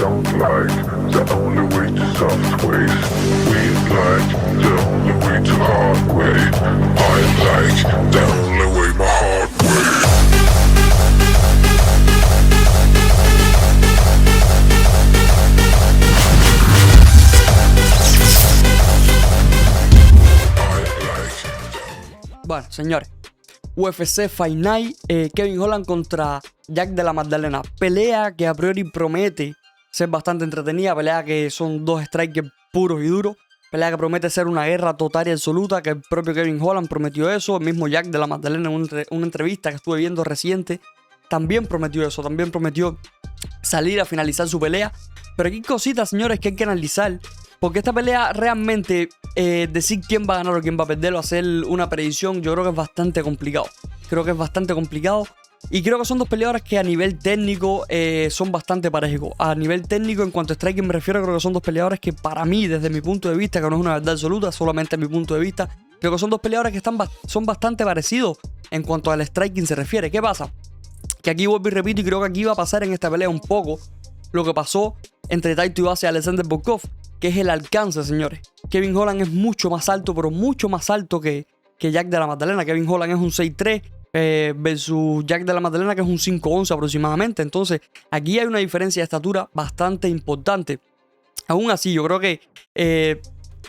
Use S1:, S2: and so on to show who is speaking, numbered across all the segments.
S1: don't like the only way to soft ways. We like the only way to hard way. I like the only way my heart way.
S2: Bueno, señores, UFC Fight Night, Kevin Holland contra Jack de la Magdalena. Pelea que a priori promete ser bastante entretenida, pelea que son dos strikers puros y duros, pelea que promete ser una guerra total y absoluta, que el propio Kevin Holland prometió eso, el mismo Jack de la Magdalena en una entrevista que estuve viendo reciente también prometió eso, también prometió salir a finalizar su pelea. Pero aquí hay cositas, señores, que hay que analizar, porque esta pelea realmente, decir quién va a ganar o quién va a perder o hacer una predicción, yo creo que es bastante complicado. Creo que es bastante complicado. Y creo que son dos peleadores que a nivel técnico son bastante parejos. A nivel técnico, en cuanto a striking me refiero, creo que son dos peleadores que para mí, desde mi punto de vista, que no es una verdad absoluta, solamente mi punto de vista, creo que son dos peleadores que son bastante parecidos en cuanto al striking se refiere. ¿Qué pasa? Que aquí vuelvo y repito, y creo que aquí va a pasar en esta pelea un poco lo que pasó entre Taito Iwasa y Alexander Volkov, que es el alcance, señores. Kevin Holland es mucho más alto, pero mucho más alto que Jack de la Magdalena. Kevin Holland es un 6'3", versus Jack de la Magdalena, que es un 5'11" aproximadamente. Entonces aquí hay una diferencia de estatura bastante importante. Aún así, yo creo que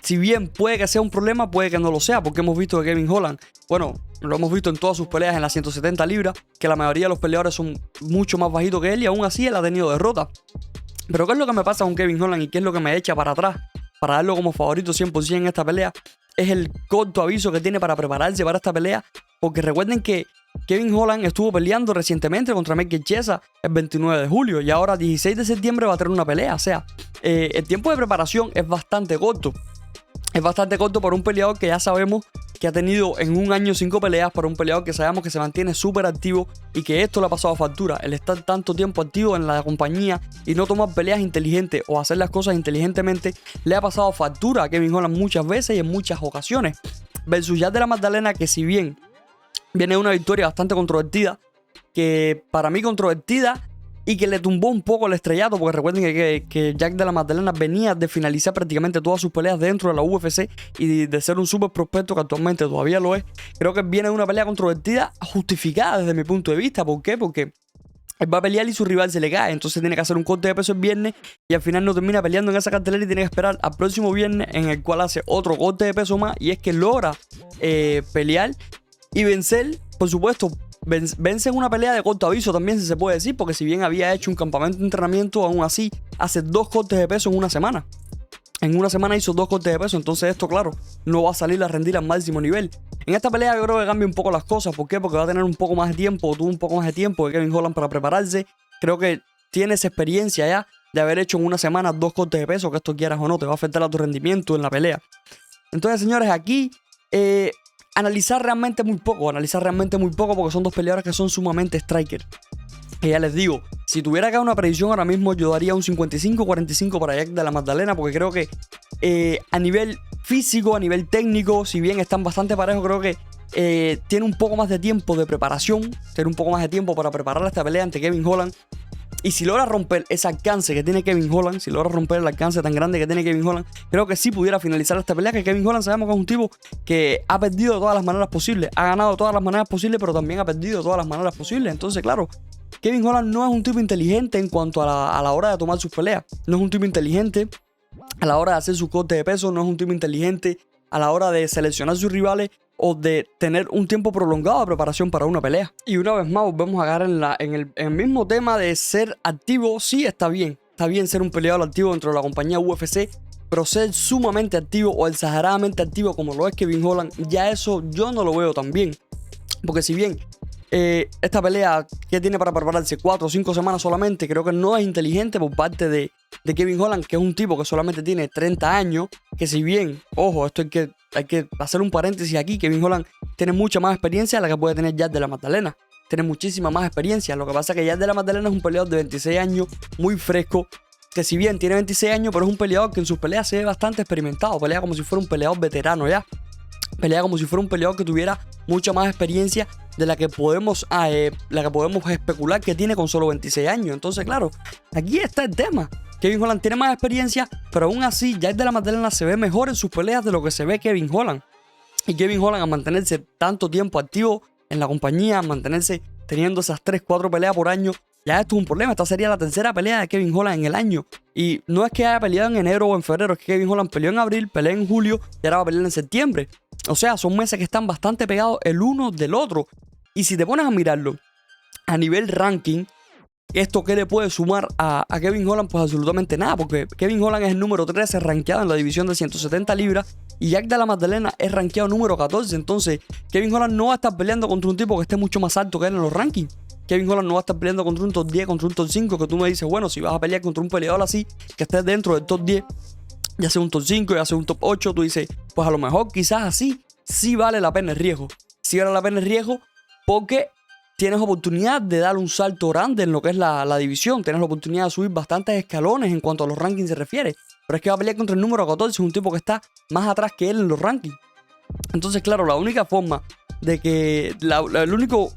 S2: si bien puede que sea un problema, puede que no lo sea, porque hemos visto que Kevin Holland, bueno, lo hemos visto en todas sus peleas en las 170 libras, que la mayoría de los peleadores son mucho más bajitos que él, y aún así él ha tenido derrotas. Pero ¿qué es lo que me pasa con Kevin Holland y qué es lo que me echa para atrás para darlo como favorito 100% en esta pelea? Es el corto aviso que tiene para prepararse para esta pelea, porque recuerden que Kevin Holland estuvo peleando recientemente contra Michael Chiesa el 29 de julio y ahora 16 de septiembre va a tener una pelea. O sea, el tiempo de preparación es bastante corto. Es bastante corto para un peleador que ya sabemos que ha tenido en un año 5 peleas, para un peleador que sabemos que se mantiene súper activo y que esto le ha pasado factura. El estar tanto tiempo activo en la compañía y no tomar peleas inteligentes o hacer las cosas inteligentemente le ha pasado factura a Kevin Holland muchas veces y en muchas ocasiones. Versus Jack de la Magdalena, que si bien viene de una victoria bastante controvertida, que para mí controvertida, y que le tumbó un poco el estrellato, porque recuerden que Jack de la Magdalena venía de finalizar prácticamente todas sus peleas dentro de la UFC y de ser un super prospecto que actualmente todavía lo es. Creo que viene de una pelea controvertida justificada desde mi punto de vista. ¿Por qué? Porque él va a pelear y su rival se le cae, entonces tiene que hacer un corte de peso el viernes y al final no termina peleando en esa cartelera y tiene que esperar al próximo viernes, en el cual hace otro corte de peso más, y es que logra pelear y vencer, por supuesto. Vence en una pelea de corto aviso también, si se puede decir, porque si bien había hecho un campamento de entrenamiento, aún así hace 2 cortes de peso en una semana. En una semana hizo 2 cortes de peso, entonces esto, claro, no va a salir a rendir al máximo nivel. En esta pelea yo creo que cambia un poco las cosas. ¿Por qué? Porque va a tener un poco más de tiempo, tuvo un poco más de tiempo de Kevin Holland para prepararse. Creo que tiene esa experiencia ya de haber hecho en una semana 2 cortes de peso, que esto quieras o no, te va a afectar a tu rendimiento en la pelea. Entonces, señores, aquí analizar realmente muy poco, porque son dos peleadores que son sumamente strikers. Y ya les digo, si tuviera que dar una predicción ahora mismo, yo daría un 55-45 para Jack de la Magdalena, porque creo que a nivel físico, a nivel técnico, si bien están bastante parejos, creo que tiene un poco más de tiempo de preparación, tiene un poco más de tiempo para preparar esta pelea ante Kevin Holland. Y si logra romper ese alcance que tiene Kevin Holland, si logra romper el alcance tan grande que tiene Kevin Holland, creo que sí pudiera finalizar esta pelea. Que Kevin Holland sabemos que es un tipo que ha perdido de todas las maneras posibles, ha ganado de todas las maneras posibles, pero también ha perdido de todas las maneras posibles. Entonces, claro, Kevin Holland no es un tipo inteligente en cuanto a la hora de tomar sus peleas. No es un tipo inteligente a la hora de hacer su corte de peso, no es un tipo inteligente a la hora de seleccionar sus rivales o de tener un tiempo prolongado de preparación para una pelea. Y una vez más volvemos a agarrar en el mismo tema de ser activo. Sí, está bien ser un peleador activo dentro de la compañía UFC, pero ser sumamente activo o exageradamente activo como lo es Kevin Holland, ya eso yo no lo veo tan bien. Porque si bien esta pelea que tiene para prepararse 4 o 5 semanas solamente, creo que no es inteligente por parte de Kevin Holland, que es un tipo que solamente tiene 30 años, que si bien, ojo, esto hay que hacer un paréntesis aquí, Kevin Holland tiene mucha más experiencia de la que puede tener Jack de la Magdalena. Tiene muchísima más experiencia. Lo que pasa es que Jack de la Magdalena es un peleador de 26 años, muy fresco, que si bien tiene 26 años, pero es un peleador que en sus peleas se ve bastante experimentado. Pelea como si fuera un peleador veterano ya. Pelea como si fuera un peleador que tuviera mucha más experiencia de la que podemos especular que tiene con solo 26 años. Entonces, claro, aquí está el tema. Kevin Holland tiene más experiencia, pero aún así Jack de la Maddalena se ve mejor en sus peleas de lo que se ve Kevin Holland. Y Kevin Holland, a mantenerse tanto tiempo activo en la compañía, a mantenerse teniendo esas 3-4 peleas por año, ya esto es un problema. Esta sería la tercera pelea de Kevin Holland en el año. Y no es que haya peleado en enero o en febrero, es que Kevin Holland peleó en abril, peleó en julio y ahora va a pelear en septiembre. O sea, son meses que están bastante pegados el uno del otro. Y si te pones a mirarlo a nivel ranking, ¿esto qué le puede sumar a Kevin Holland? Pues absolutamente nada, porque Kevin Holland es el número 13 rankeado en la división de 170 libras y Jack de la Maddalena es rankeado número 14. Entonces, Kevin Holland no va a estar peleando contra un tipo que esté mucho más alto que él en los rankings. Kevin Holland no va a estar peleando contra un top 10, contra un top 5, que tú me dices, bueno, si vas a pelear contra un peleador así, que estés dentro del top 10, ya sea un top 5, ya sea un top 8, tú dices, pues a lo mejor quizás así sí vale la pena el riesgo. Sí vale la pena el riesgo porque tienes oportunidad de dar un salto grande en lo que es la división. Tienes la oportunidad de subir bastantes escalones en cuanto a los rankings se refiere. Pero es que va a pelear contra el número 14, un tipo que está más atrás que él en los rankings. Entonces, claro, la única forma de que... el único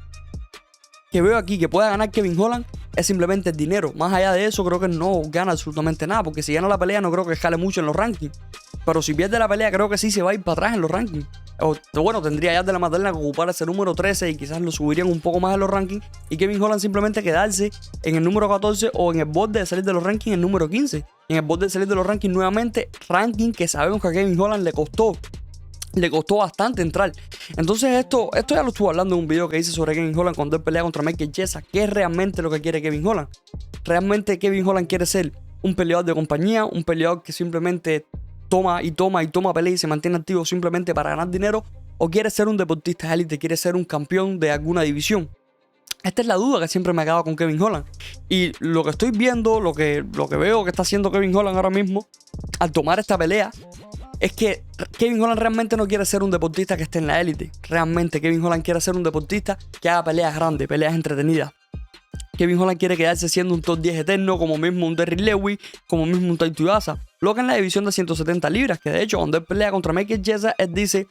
S2: que veo aquí que pueda ganar Kevin Holland es simplemente el dinero. Más allá de eso, creo que no gana absolutamente nada. Porque si gana la pelea, no creo que escale mucho en los rankings. Pero si pierde la pelea, creo que sí se va a ir para atrás en los rankings. O bueno, tendría ya de la Maddalena que ocupar ese número 13 y quizás lo subirían un poco más en los rankings. Y Kevin Holland simplemente quedarse en el número 14 o en el borde de salir de los rankings en el número 15. En el borde de salir de los rankings nuevamente, ranking que sabemos que a Kevin Holland le costó bastante entrar. Entonces esto ya lo estuve hablando en un video que hice sobre Kevin Holland cuando él pelea contra Michael Chiesa. ¿Qué es realmente lo que quiere Kevin Holland? Realmente Kevin Holland quiere ser un peleador de compañía, un peleador que simplemente toma pelea y se mantiene activo simplemente para ganar dinero, o quiere ser un deportista élite, quiere ser un campeón de alguna división. Esta es la duda que siempre me ha quedado con Kevin Holland. Y lo que estoy viendo, lo que veo que está haciendo Kevin Holland ahora mismo al tomar esta pelea, es que Kevin Holland realmente no quiere ser un deportista que esté en la élite. Realmente Kevin Holland quiere ser un deportista que haga peleas grandes, peleas entretenidas. Kevin Holland quiere quedarse siendo un top 10 eterno, como mismo un Derrick Lewis, como mismo un Taito Iwasa. Lo que en la división de 170 libras, que de hecho cuando él pelea contra Michael Chiesa, él dice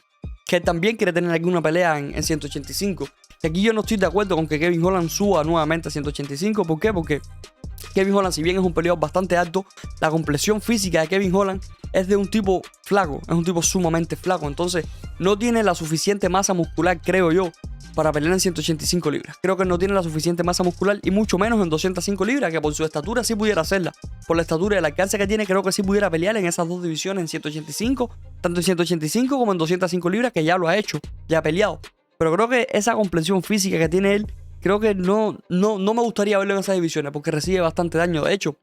S2: que él también quiere tener alguna pelea en 185. Y aquí yo no estoy de acuerdo con que Kevin Holland suba nuevamente a 185. ¿Por qué? Porque Kevin Holland, si bien es un peleador bastante alto, la complexión física de Kevin Holland es de un tipo flaco, es un tipo sumamente flaco. Entonces no tiene la suficiente masa muscular, creo yo, para pelear en 185 libras. Creo que no tiene la suficiente masa muscular y mucho menos en 205 libras, que por su estatura sí pudiera hacerla. Por la estatura y el alcance que tiene, creo que sí pudiera pelear en esas dos divisiones, en 185, tanto en 185 como en 205 libras, que ya lo ha hecho, ya ha peleado. Pero creo que esa complexión física que tiene él, creo que no me gustaría verlo en esas divisiones, porque recibe bastante daño. De hecho,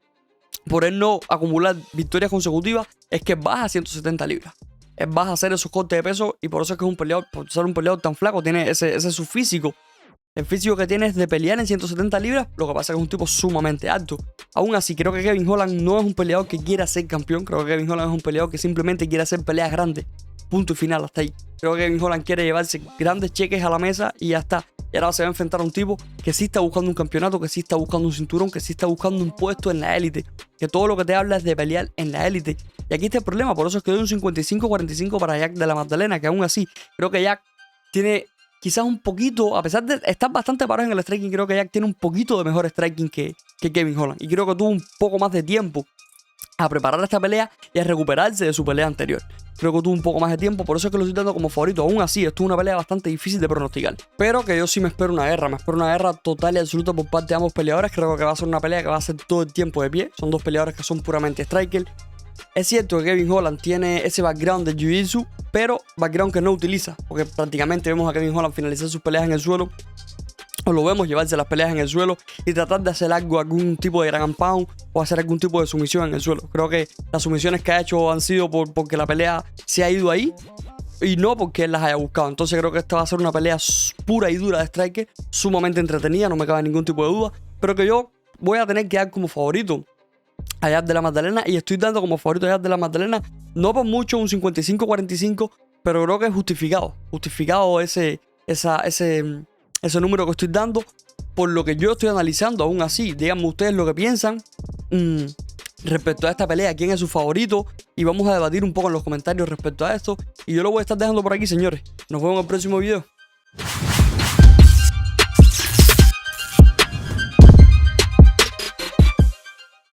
S2: por él no acumular victorias consecutivas, es que baja a 170 libras. Él baja a hacer esos cortes de peso y por eso es que es un peleador, por ser un peleador tan flaco, tiene ese su físico. El físico que tiene es de pelear en 170 libras, lo que pasa es que es un tipo sumamente alto. Aún así, creo que Kevin Holland no es un peleador que quiera ser campeón. Creo que Kevin Holland es un peleador que simplemente quiere hacer peleas grandes. Punto y final, hasta ahí. Creo que Kevin Holland quiere llevarse grandes cheques a la mesa y ya está. Y ahora se va a enfrentar a un tipo que sí está buscando un campeonato, que sí está buscando un cinturón, que sí está buscando un puesto en la élite. Que todo lo que te habla es de pelear en la élite. Y aquí está el problema, por eso es que doy un 55-45 para Jack de la Maddalena, que aún así creo que Jack tiene quizás un poquito, a pesar de estar bastante parado en el striking, creo que Jack tiene un poquito de mejor striking que Kevin Holland. Y creo que tuvo un poco más de tiempo a preparar esta pelea y a recuperarse de su pelea anterior. Creo que tuvo un poco más de tiempo, por eso es que lo estoy dando como favorito. Aún así, esto es una pelea bastante difícil de pronosticar. Pero que yo sí me espero una guerra. Me espero una guerra total y absoluta por parte de ambos peleadores. Creo que va a ser una pelea que va a ser todo el tiempo de pie. Son dos peleadores que son puramente striker. Es cierto que Kevin Holland tiene ese background de Jiu-Jitsu, pero background que no utiliza. Porque prácticamente vemos a Kevin Holland finalizar sus peleas en el suelo. O lo vemos llevarse las peleas en el suelo y tratar de hacer algún tipo de ground and pound o hacer algún tipo de sumisión en el suelo. Creo que las sumisiones que ha hecho han sido porque la pelea se ha ido ahí y no porque él las haya buscado. Entonces creo que esta va a ser una pelea pura y dura de striker, sumamente entretenida, no me cabe ningún tipo de duda, pero que yo voy a tener que dar como favorito a Jack de la Maddalena y estoy dando como favorito a Jack de la Maddalena, no por mucho, un 55-45, pero creo que es justificado ese número que estoy dando por lo que yo estoy analizando. Aún así, díganme ustedes lo que piensan respecto a esta pelea, quién es su favorito, y vamos a debatir un poco en los comentarios respecto a esto. Y yo lo voy a estar dejando por aquí, señores. Nos vemos en el próximo video.